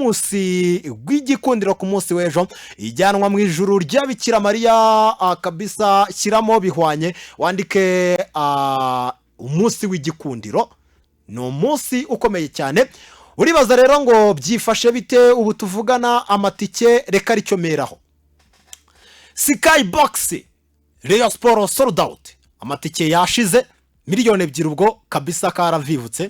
munsi w'igikundiro ku munsi w'ejo ijyanwa mu ijuru rya Bikira Mariya kabisa shyiramo bihwanye wandike umunsi w'igikundiro ni umunsi ukomeye cyane. Uribaza rero ngo byifashe bite ubu tuvugana amatike reka aricyo meraho. Skybox Rayon Sport sold out, amatike yashize miliyoni 2 ubwo kabisa karavivutse.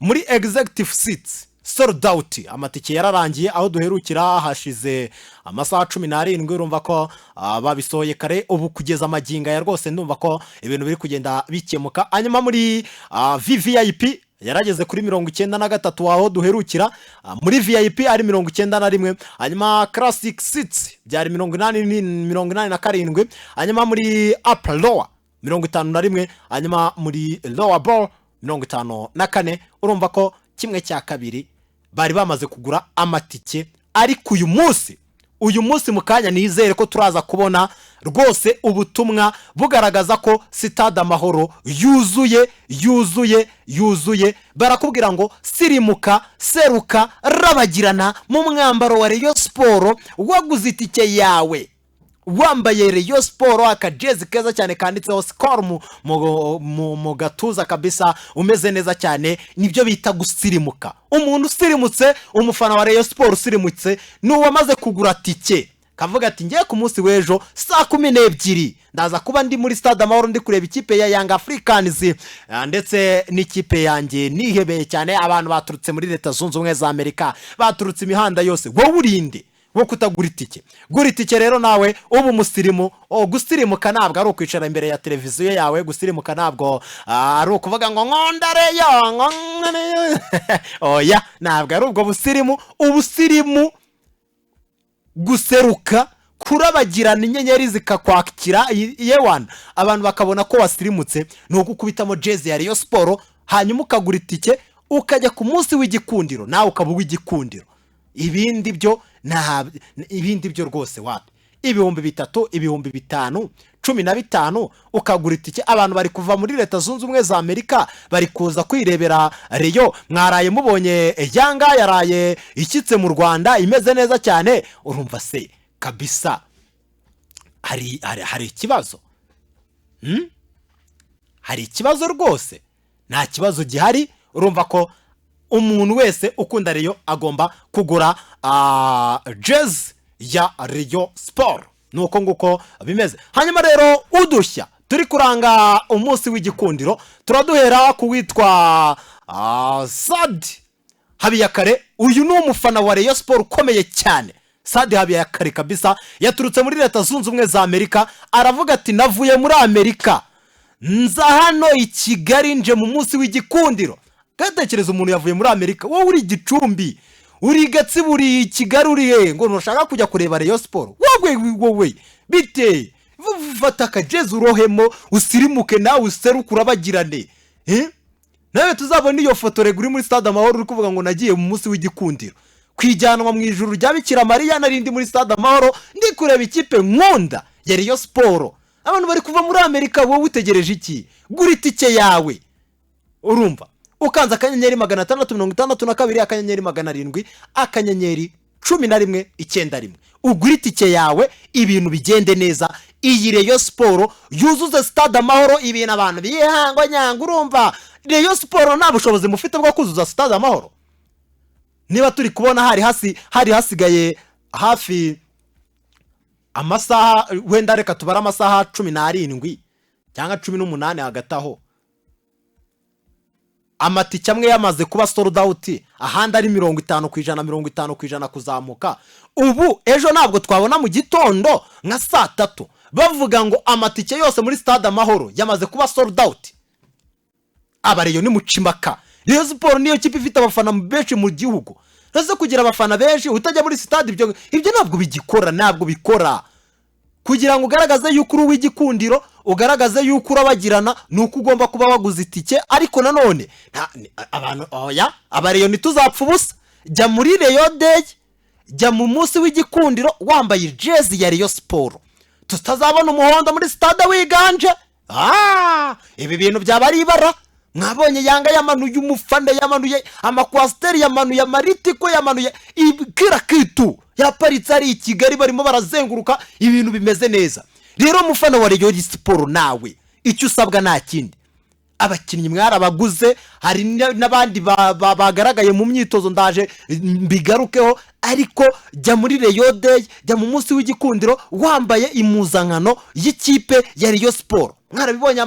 Muri executive seats sold out, amatike yararangiye aho duherukira hashize amasaha 17. Urumva ko babisohoye kare ubu kugeza amaginga ya rwose ndumva ko ibintu biri kugenda bikemuka. Hanyuma muri VVIP yarageze kuri 93 aho duherukira, muri VIP ari 91. Hanyuma classic seats byari 87. Hanyuma muri upper lower 51. Hanyuma muri lower bowl 54. Urumva ko kimwe cya kabiri bari bamaze kugura amatike. Ariko uyu munsi mukanya nizere ko turaza kubona rwose ubutumwa bugaragaza ko Stade Amahoro yuzuye. Barakubwira ngo sirimuka seruka rabagirana mu mwambaro wa Rayon Sport, waguze itike yawe wambaye Rayon Sport akajezi keza cyane kanditseho Skol mu gatuza kabisa, umeze neza cyane. Nibyo bita gusirimuka. Umuntu usirimutse, umufana wa Rayon Sport usirimutse ni uwamaze kugura tike kavuga ati ngiye ku munsi w'ejo saa 12 ndaza kuba ndi muri Stade Amahoro ndi kureba ikipe ya Young Africans ndetse n'ikipe yanjye nihebeye cyane. Abantu baturutse muri Leta Zunze Ubumwe za Amerika, baturutse imihanda yose. Wowe urinde wo kutagura itike. Gura itike rero nawe ubu musirimu. Gusirimuka ntabwo ari ukwicara imbere ya televiziyo yawe, gusirimuka ntabwo ari ukuvuga ngo nkondareyo oya, ntabwo ari ubwo busirimu. Ubusirimu guseruka kurabagirana inyenyeri zikakwakira yewana abantu bakabona ko wasirimutse, ni ukukubitamo jezi ya Rayon Sport hanyuma ukagura itike ukajya ku munsi w'igikundiro, nawe ukaba w'igikundiro. Ibindi byo rwose wapi 3,000 5,000 15 ukagura itike. Abantu bari kuva muri Leta Zunze Ubumwe za Amerika bari kuza kwirebera Rayon. Mwaraye mubonye Yanga yaraye ikitse mu Rwanda imeze neza cyane. Urumva se kabisa hari ikibazo? Hari ikibazo rwose? Nta kibazo gihari. Urumva ko umuntu wese ukunda Rayon agomba kugura jezi ya Rayon Sport. Nuko nguko bimeze. Hanyuma rero udushya turi kuranga umunsi w'igikundiro turaduhera kuwitwa Sad Habiyakare. Uyu ni umufana wa Rayon Sport ukomeye cyane. Sad Habiyakare kabisa yaturutse muri Leta Zunze Ubumwe za Amerika. Aravuga ati navuye muri Amerika nza hano i Kigali nje mu munsi w'igikundiro. Gatekereza umuntu yavuye muri Amerika, wowe uri Gicumbi, uri Gatsibo, uri Kigali, uri ngo ntushaka kujya kureba Rayon Sport. Wowe bite fata akajezi urohemo usirimuke nawe useruka urabagirane. Nawe tuzabona iyo foto reguri muri Stade Amahoro uri kuvuga ngo nagiye mu munsi w'igikundiro kwijyanwa mu ijuru rya Bikira Mariya. Narindi muri Stade Amahoro ndi kureba ikipe nkunda ya Rayon Sport. Abantu bari kuva muri Amerika, wowe utegereje iki? Gura itike yawe. Urumva ukanza akanyenyeri 662 akanyenyeri 700 akanyenyeri 11 91 ugura itike yawe, ibintu bigende neza. Iyi Rayon Sport yuzuze Stade Amahoro, ibintu abantu bihangwa nyanga. Urumva Rayon Sport nta bushobozi mufite bwo kuzuza Stade Amahoro. Niba turi kubona hari hasigaye hafi amasaha, wenda reka tubara amasaha 17 cyangwa 18 hagati aho, amatike amwe yamaze kuba sold out, ahandi ari 50% kuzamuka. Ubu ejo ntabwo twabona mu gitondo nka saa 3 bavuga ngo amatike yose muri Stade Amahoro yamaze kuba sold out. Abareyo ni mucimaka. Rayon Sport niyo kipe ifite abafana benshi mu gihugu. Rase kugira abafana benshi utajya muri stade ibyo ntabwo bikora. Kugira ngo ugaragaze yuko uri w'igikundiro, ugaragaze yuko urabagirana, nuko ugomba kuba waguze itike. Ariko nanone abantu abareyo ntituzapfa ubusa. Jya muri Rayon Day, jya mu munsi w'igikundiro wambaye jezi ya Rayon Sport. Tutazabona umuhondo muri stade wiganje. Ibi bintu byaba ari ibara. mwabonye Yanga yamanuye umufana, yamanuye amakwasiteri, yamanuye amaritiko, yamanuye kira kitu, yaparitse ari i Kigali barimo barazenguruka, ibintu bimeze neza. Rero umufana wa Rayon Sport nawe icyo usabwa nta kindi, abakinnyi mwarabaguze, hari n'abandi bagaragaye mu myitozo ndaje mbigarukeho, ariko jya muri Rayon Day, jya mu munsi w'igikundiro wambaye impuzankano y'ikipe ya Rayon Sport. Mwarabibonye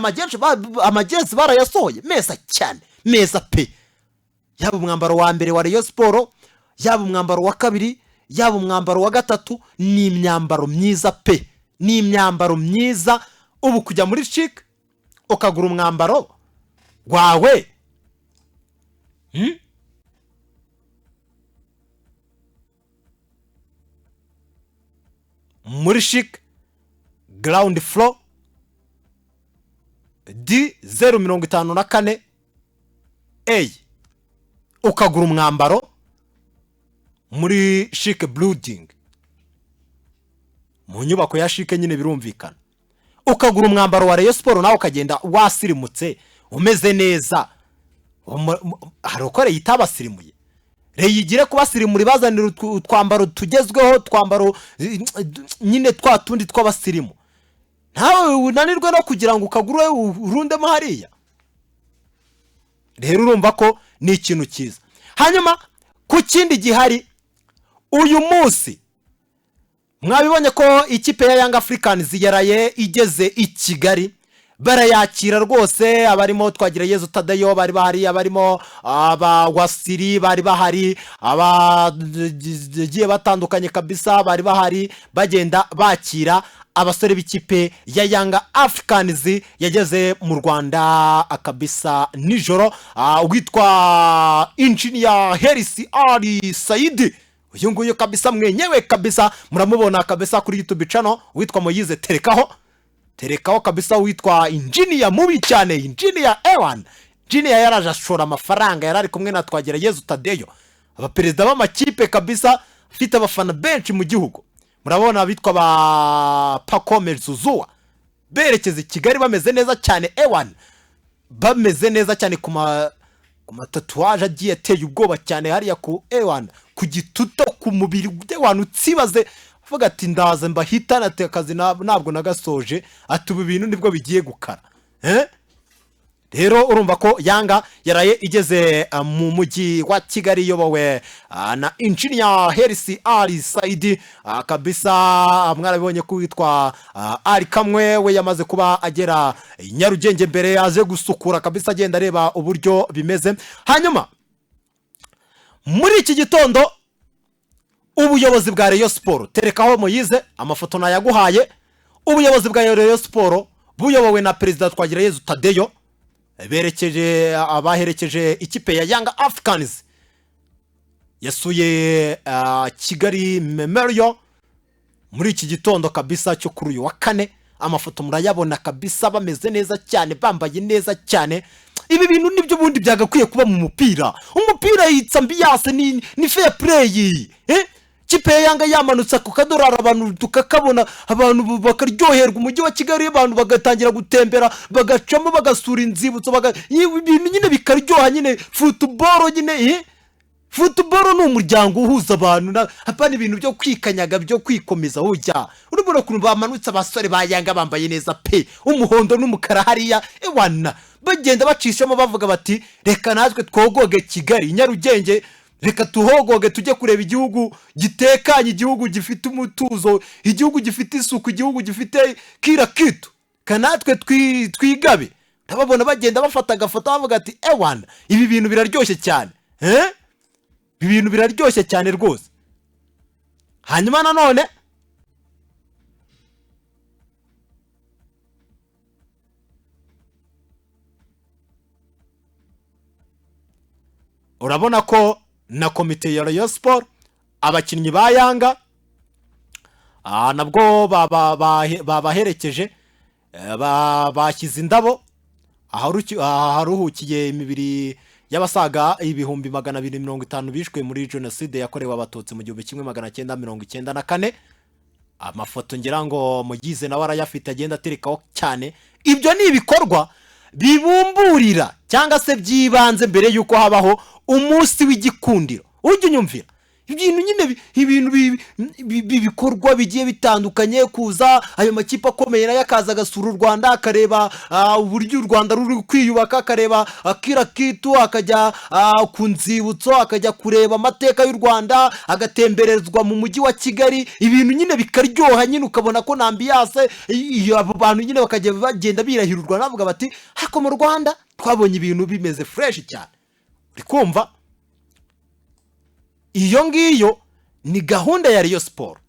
amagezi barayasohoye meza cyane, meza pe, yaba umwambaro wa mbere wa Rayon Sport, yaba umwambaro wa kabiri, yaba umwambaro wa gatatu, ni imyambaro myiza pe, ni imyambaro myiza. Ubu kujya muri chic ukagura umwambaro wawe muri chic ground floor D054 A, ukagura umwambaro muri chic building, mu nyubako ya chic nyine birumvikana, ukagura umwambaro wa Rayon Sport nawe ukagenda wasirimutse umeze neza. Hari uko Rayon itabasirimuye, Rayon igire kubasirimura, bazanira utwambaro tugezweho, twambaro nyine twa tundi tw'abasirimu, ntawe unanirwe no kugira ngo ukagure urundemo hariya. Rero urumva ko ni ikintu cyiza. Hanyuma ku kindi gihari uyu munsi, mwabibonye ko ikipe ya Young Africans yaraye igeze i Kigali, barayakira rwose. Abarimo Twagirayezu Tadayo bari bahari, abarimo Wasiri bari bahari, abagiye batandukanye kabisa bari bahari, bagenda bakira abasore b'ikipe ya Young Africans yageze mu Rwanda kabisa nijoro. Witwa Engineer Hersi Ali Saidi, uyu nguyu kabisa mwenyewe kabisa, muramubona kabisa kuri YouTube channel, witwa Moyize terekaho kabisa, witwa Engineer mubi cyane, Engineer Ewan. Engineer yaraje ashora amafaranga, yarari kumwe na Twagirayezu Tadeyo, abaperezida b'amakipe kabisa, afite abafana benshi mu gihugu. Murabona bitwa ba Pacome Zouzoua berekeze i Kigali bameze neza cyane, Ewan bameze neza cyane ku matatuwaje agiye ateye ubwoba cyane hariya ku Ewan, ku gituto ku mubiri Ewan utsibaze avuga ati ndaze mbahitana ati akazi ntabwo nagasoje, ati ubu bintu nibwo bigiye gukara. Rero urumva ko Yanga yaraye igeze mu mujyi wa Kigali yobowe na Engineer Hersi Ali Saidi kabisa. Mwarabibonye ko witwa Ali Kamwe we yamaze kuba agera Nyarugenge mbere, aje gusukura kabisa, agenda areba uburyo bimeze. Hanyuma muri iki gitondo ubuyobozi bwa Rayon Sport, terekaho Moyize amafoto nayaguhaye, ubuyobozi bwa Rayon Sport buyobowe na Perezida Twagirayezu Tadeyo abaherekeje ikipe ya Young Africans yasuye Kigali Memorial muri iki gitondo kabisa cyo kuri uyu wa kane. Amafoto murayabona kabisa, bameze neza cyane, bambaye neza cyane. Ibi bintu nibyo bundi byagakwiye kuba mu mupira. Umupira yitsa ambiance, ni fair play. Kipe ya Yanga yamanutse ku kadorara, abantu tukakabona, abantu bakaryoherwa, umujyi wa Kigali abantu bagatangira gutembera, bagacamo bagasura inzibutso, ibintu nyine bikaryoha nyine. Football nyine football ni umuryango uhuza abantu, hapana ibintu byo kwikanyaga byo kwikomeza. Ujya urubona kuntu bamanutse abasore ba Yanga bambaye neza pe, umuhondo n'umukara hariya, Ewana bagenda bacishamo bavuga bati reka natwe twogoge Kigali Nyarugenge, reka tuhogoge tujye kureba igihugu gitekanye, igihugu gifite umutuzo, igihugu gifite isuku, igihugu gifite kira kitu, kanatwe twigabe. Ndababona bagenda bafata agafoto bavuga ati Ewana ibi bintu biraryoshye cyane, ibi bintu biraryoshye cyane rwose. Hanyuma nanone urabona ko na komite ya Rayon Sport, abakinnyi ba Yanga nabwo babaherekeje, bashyize indabo aharuhukiye imibiri y'abasaga 250 bishwe muri jenoside yakorewe abatutsi mu 1994. Amafoto ngira ngo Mugize nawe arayafite agenda aterekaho cyane. Ibyo ni ibikorwa bibumburira cyangwa se byibanze mbere yuko habaho umunsi w'igikundiro. Ujye unyumvira ibintu nyine ibintu bikorwa bigiye bitandukanye, kuza ayo makipe akomeye nayo akaza agasura u Rwanda akareba uburyo u Rwanda ruri kwiyubaka, akareba kira kitu, akajya ku nzibutso, akajya kureba amateka y'u Rwanda, agatemberezwa mu mujyi wa Kigali, ibintu nyine bikaryoha nyine ukabona ko na ambiance abo bantu nyine bakajya bagenda birahira u Rwanda bavuga bati hako mu Rwanda twabonye ibintu bimeze fresh cyane. Uri kumva? Iyo ngiyo ni gahunda ya Rayon Sport.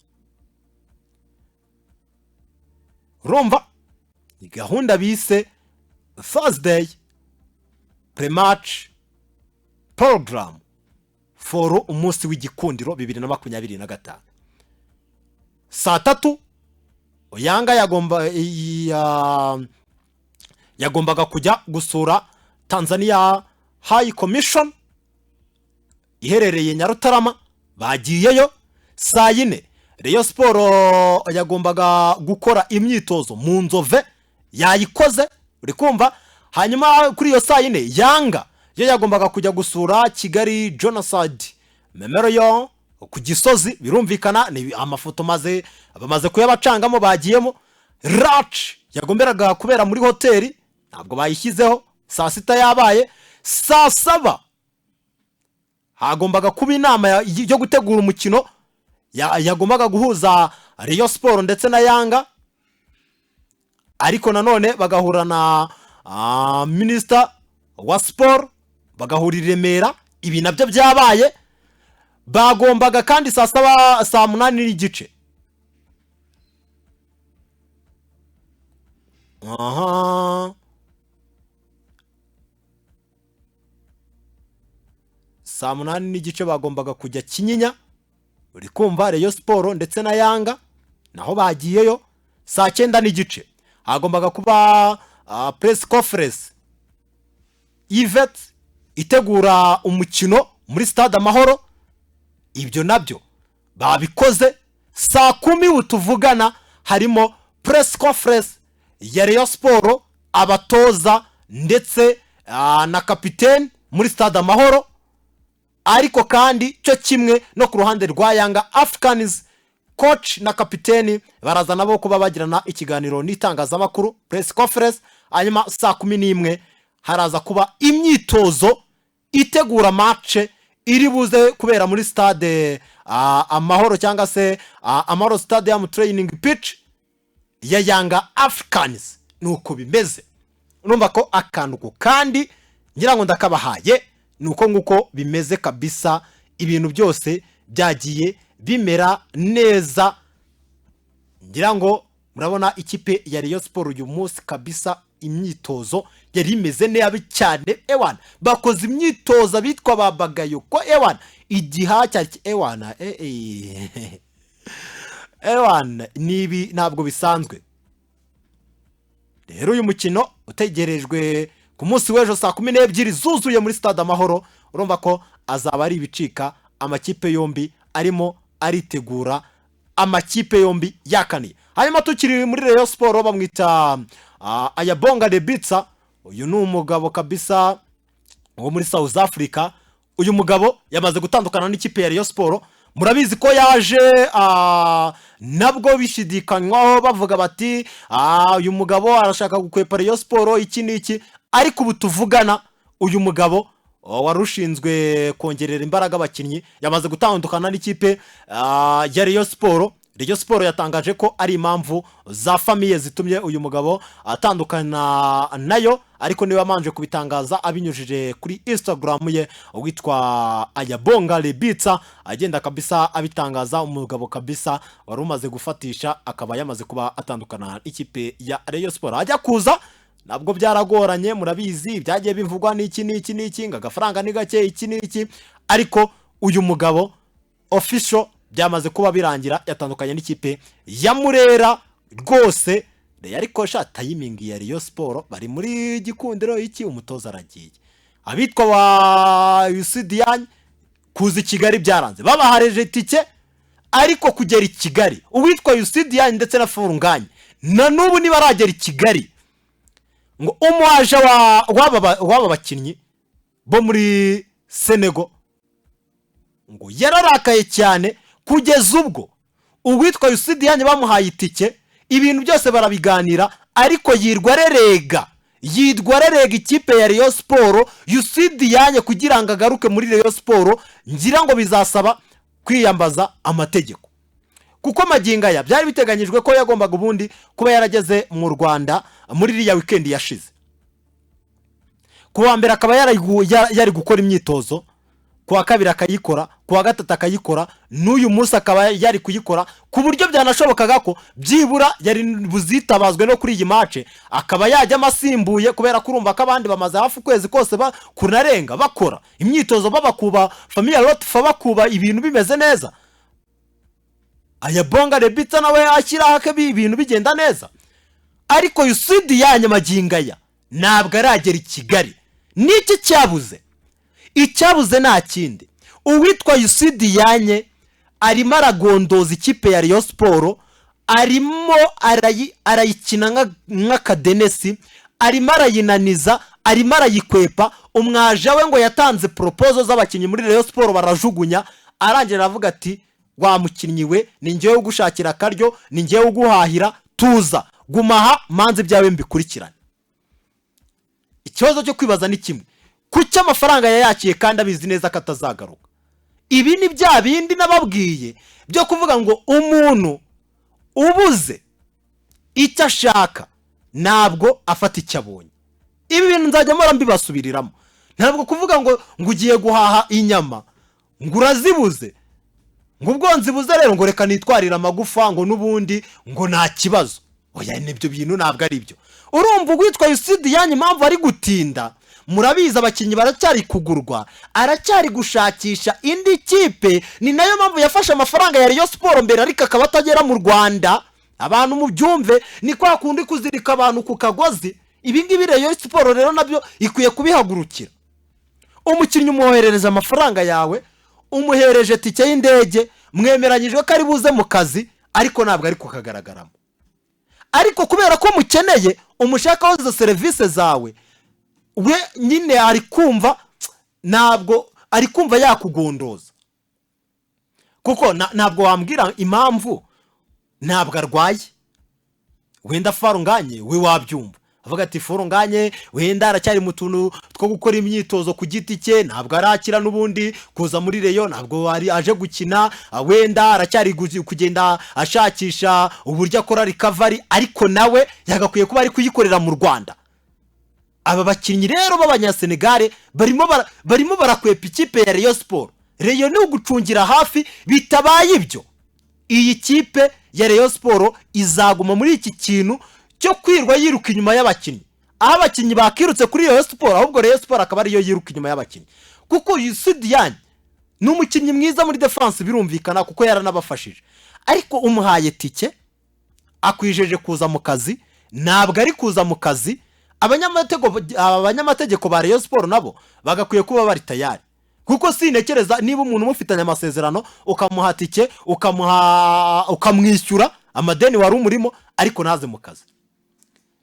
Urumva? Ni gahunda bise Thursday pre-match program for umunsi w'igikundiro 2025. Saa 3 Yanga yagombaga kujya gusura Tanzania High Commission iherereye Nyarutarama, bagiyeyo. Saa 4 Rayon Sport yagombaga gukora imyitozo mu Nzove, yayikoze. Uri kumva? Hanyuma kuri iyo saa 4 Yanga yo yagombaga kujya gusura Kigali Genocide Memorial ku Gisozi. Birumvikana ni amafoto bamaze kuyabacangamo, bagiyemo. Ratch yagomberaga kubera muri hoteli, ntabwo bayishyizeho. Saa 6 yabaye. Saa 7 hagombaga kuba inama yo gutegura umukino yagombaga guhuza Rayon Sport ndetse na Yanga, ariko nanone bagahura na Minister wa Sport, bagahura i Remera. Ibi nabyo byabaye. Bagombaga kandi saa 8 n'igice saa 8 n'igice bagombaga kujya Kinyinya. Uri kumva? Rayon Sport ndetse na Yanga naho bagiyeyo. Saa 9 n'igice hagombaga kuba press conference event itegura umukino muri Stade Amahoro. Ibyo nabyo babikoze. Saa 10 utuvugana harimo press conference ya Rayon Sport, abatoza ndetse na kapiteni muri Stade Amahoro. Ariko kandi cyo kimwe no ku ruhande rwa Yanga Africans, coach na kapiteni baraza nabo kuba bagirana ikiganiro n'itangazamakuru, press conference. Hanyuma saa 11 haraza kuba imyitozo itegura match iri buze kubera muri Stade Amahoro cyangwa se Amahoro Stadium Training Pitch ya Yanga Africans. Nuko bimeze. Urumva ko akantu kandi ngira ngo ndakabahaye. Nuko nguko bimeze kabisa, ibintu byose byagiye bimera neza. Ngira ngo murabona ikipe ya Rayon Sport uyu munsi kabisa imyitozo yari imeze neza cyane. Ewana bakoze imyitozo bitwa babagayo ko ewana igiha cyari ewana ewana nibi ntabwo bisanzwe. Rero uyu mukino utegerejwe ku munsi w'ejo saa 12 zuzuye muri Stade Amahoro. Urumva ko azaba ari ibicika. Amakipe yombi arimo aritegura, amakipe yombi yakaniye. Hanyuma tukiri muri Rayon Sport bamwita Ayabonga Lebitsa. Uyu ni umugabo kabisa wo muri South Africa. Uyu mugabo yamaze gutandukana n'ikipe ya Rayon Sport. Murabizi ko yaje nabwo bishidikanywaho bavuga bati uyu mugabo arashaka gukwepa Rayon Sport iki niki. Ariko ubu tuvugana uyu mugabo warushinzwe kongerera imbaraga abakinnyi yamaze gutandukana n'ikipe ya Rayon Sport. Rayon Sport yatangaje ko ari impamvu za famille zitumye uyu mugabo atandukana nayo, ariko niwe amanje kubitangaza abinyujije kuri Instagram ye witwa Ayabonga Lebitsa. Agenda kabisa abitangaza umugabo kabisa wari umaze gufatisha, akaba yamaze kuba atandukana n'ikipe ya Rayon Sport. Ajya kuza nabwo byaragoranye, murabizi byagiye bivugwa n'iki ngagafaranga ni gake iki niki, ariko uyu mugabo official byamaze kuba birangira yatandukanye n'ikipe ya Murera rwose. Ariko sha timing ya Rayon Sport bari muri gikundiro iki umutoza aragiye. Abitwa wa Yusidian kuza Kigali byaranze, babahareje tike, ariko kugera i Kigali uwitwa Yusidian ndetse na Furunganye na nubu ni baragera i Kigali. ngo umuaje w'aba bakinnyi bo muri Senegal ngo yararakaye cyane kugeza ubwo uwitwa Youssou Diagne bamuhaye itike, ibintu byose barabiganira, ariko yirwa arerega ikipe ya Rayon Sport Youssou Diagne kugira ngo agaruke muri Rayon Sport, ngira ngo bizasaba kwiyambaza amategeko, kuko maginga ya byari biteganyijwe ko yagombaga ubundi kuba yarageze mu Rwanda muri iriya weekend yashize. Kuwa mbere akaba yari gukora imyitozo, kuwa kabiri akayikora, kuwa gatatu akayikora, n'uyu munsi akaba yari kuyikora, ku buryo byanashobokaga ko byibura yari buzitabazwe no kuri iyi match akaba yajya amasimbuye, kubera kurumva ko abandi bamaze hafi kwezi kose kunarenga bakora imyitozo, babakuba Famille Lotfa, bakuba ibintu bimeze neza. Aya Bonga Rebitsa nawe ashyiraho ko ibintu bigenda neza, ariko Youssou Diagne maginga ya ntabwo aragera i Kigali. Niki cyabuze? Icyabuze nta kindi, uwitwa Youssou Diagne arimo aragondoza ikipe ya Rayon Sport, arimo arayikina nk'akadenesi, arimo arayinaniza, arimo arayikwepa. Umwaje we ngo yatanze proposal z'abakinnyi muri Rayon Sport barajugunya, arangira aravuga ati wa mukinnyi we ni ngewe ugushakira akaryo, ni ngewe uguhahira, tuza gumaha manzi byawe mbikurikirane. Ikibazo cyo kwibaza ni kimwe, kuki amafaranga yayakiye kandi abizi neza ko atazagaruka? Ibi ni bya bindi nababwiye byo kuvuga ngo umuntu ubuze icyo ashaka ntabwo afata icyo abonye. Ibi bintu nzajya mpora mbibasubiriramo, ntabwo kuvuga ngo ugiye guhaha inyama ngo urazibuze, ngo ubwo nzibuze rero ngo reka nitwarira amagufa ngo n'ubundi ngo nta kibazo. Oya, nibyo bintu ntabwo ari byo. Urumva ugwitwa Youssou Diagne impamvu ari gutinda, murabizi abakinnyi baracyari kugurwa, aracyari gushakisha indi kipe, ni nayo mpamvu yafashe amafaranga ya Rayon Sport mbere ariko akaba atagera mu Rwanda. Abantu mu byumve, ni kwa kundi kuzirika abantu ku kagozi. Ibi ngibi Rayon Sport rero nabyo ikwiye kubihagurukira. Umukinnyi umuherereza amafaranga yawe, umuhereje tike y'indege, mwemeranyijwe ko ari buze mu kazi, ariko ntabwo ari kukagaragaramo. Ariko kubera ko mukeneye umushakaho izo serivisi zawe, we nyine ari kumva, ntabwo ari kumva yakugondoza, kuko ntabwo wambwira impamvu ntabwo arwaye. Wenda Farunganye we wabyumva, avuga ati Farunganye wenda aracyari mu tuntu two gukora imyitozo ku giti cye, ntabwo arakira n'ubundi kuza muri Rayon, ntabwo ari aje gukina, wenda aracyari kugenda ashakisha uburyo akora recovery, ariko nawe yagakwiye kuba ari kuyikorera mu Rwanda. Aba bakinnyi rero b'Abanyasenegale barimo barakwepa ikipe ya Rayon Sport. Rayon ni ugucungira hafi, bitabaye ibyo iyi kipe ya Rayon Sport izaguma muri iki kintu cyo kwirwa yiruka inyuma y'abakinnyi. Aho abakinnyi bakirutse kuri Rayon Sport, ahubwo Rayon Sport akaba ariyo yiruka inyuma y'abakinnyi, kuko Youssou Diagne ni umukinnyi mwiza muri defense birumvikana, kuko yaranabafashije, ariko umuhaye tike akwijeje kuza mu kazi, ntabwo ari kuza mu kazi. Abanyamategeko ba Rayon Sport nabo bagakwiye kuba bari tayari, kuko sinekereza niba umuntu mufitanye amasezerano ukamuha tike, ukamwishyura amadeni wari umurimo, ariko naze mu kazi.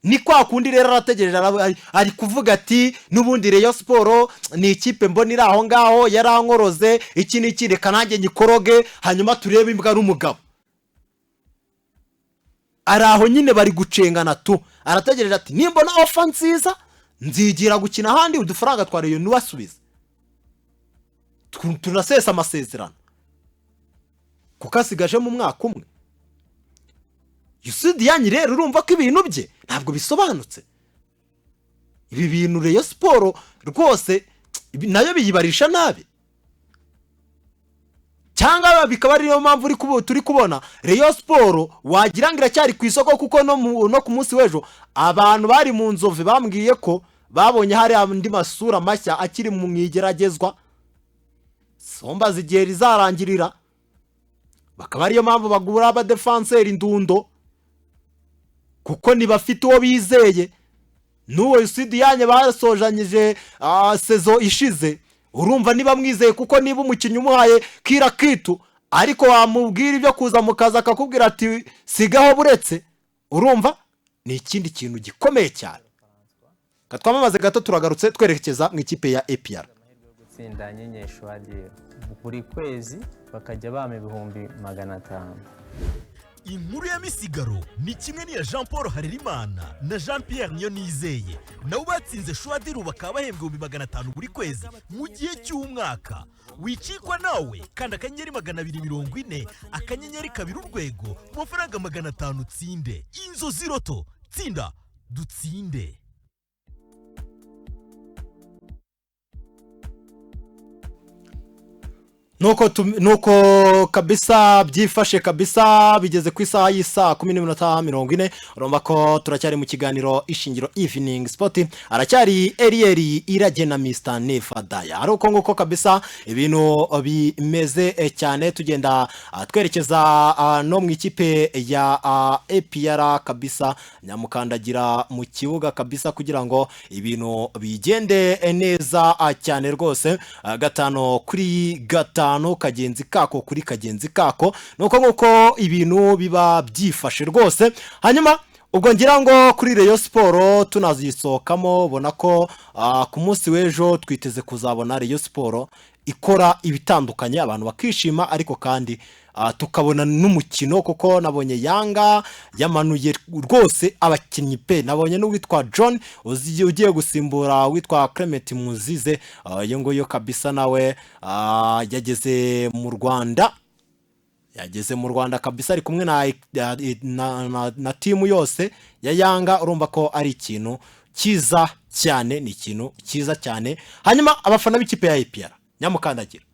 Ni kwa kundi rero arategereje, ari kuvuga ati n'ubundi Rayon Sport ni ikipe mbonira aho ngaho, yarankoroze iki n'iki, reka nanjye nyikoroge hanyuma turebe imbwa n'umugabo. Araho nyine bari gucengana tu, arategereje ati nimbona offer nziza nzigira gukina handi, udufaranga twa Rayon nubasubize, tunasesa amasezerano, kuko asigaje mu mwaka umwe. Youssou Diagne rero urumva ko ibintu bye ntabwo bisobanutse. Ibi bintu Rayon Sport rwose nayo biyibarisha nabi, cyangwa bikaba ariyo mpamvu turi kubona Rayon Sport wagira ngo iracyari ku isoko, kuko no ku munsi w'ejo abantu bari mu nzove bambwiye ko babonye hari andi masura mashya akiri mu mwigeragezwa, somba zigiye rizarangirira, bakaba ariyo mpamvu bagura aba defenseur indundo, kuko nibafite uwo bizeye. N'uwo Youssou Diagne basojanyije sezo ishize, urumva niba mwizeye, kuko niba umukinnyi umuhaye kira kitu ariko wamubwira ibyo kuza mu kazi akakubwira ati sigaho buretse, urumva ni ikindi kintu gikomeye cyane. twamamaze gato turagarutse twerekeza mu ikipe ya APR. Gutsinda nyenyesho hadiye buri kwezi bakajya bama 500,000. Inkuru ya misigaro ni kimwe n'iya Jean Paul Harerimana na Jean Pierre Niyonizeye nabo batsinze Shwadiru bakaba bahembwa 500,000 buri kwezi mu gihe cy'umwaka. Wicikwa nawe kandi akanyenyeri 240 akanyenyeri 2 urwego mu mafaranga 500 utsinde. Inzozi Roto, tsinda dutsinde. nuko kabisa byifashe kabisa bigeze ku isaha y'isa 10:40. urumva ko turacyari mu kiganiro ishingiro evening sport, aracyari Erieri Irage na Mr Nefadaya. Ariko nguko kabisa ibintu bimeze cyane, tugenda twerekeza no mu ikipe ya APR kabisa, nyamukandagira mu kibuga kabisa kugira ngo ibintu bigende neza cyane rwose. 5-5 kagenzi kako kuri kagenzi kako, nuko nguko ibintu biba byifashe rwose. Hanyuma ubwo ngira ngo kuri Rayon Sport tunazisohokamo, bona ko ku munsi w'ejo twiteze kuzabona Rayon Sport ikora ibitandukanye, abantu bakishima, ariko kandi tukabona n'umukino, kuko nabonye Yanga yamanuye rwose abakinnyi pe. Nabonye n'uwitwa John ugiye gusimbura witwa Clement Muzize, iyo ngoyo kabisa nawe yageze mu Rwanda kabisa, ari kumwe na timu yose ya Yanga. Urumva ko ari ikintu cyiza cyane, ni ikintu cyiza cyane. Hanyuma abafana b'ikipe ya APR nyamukandagira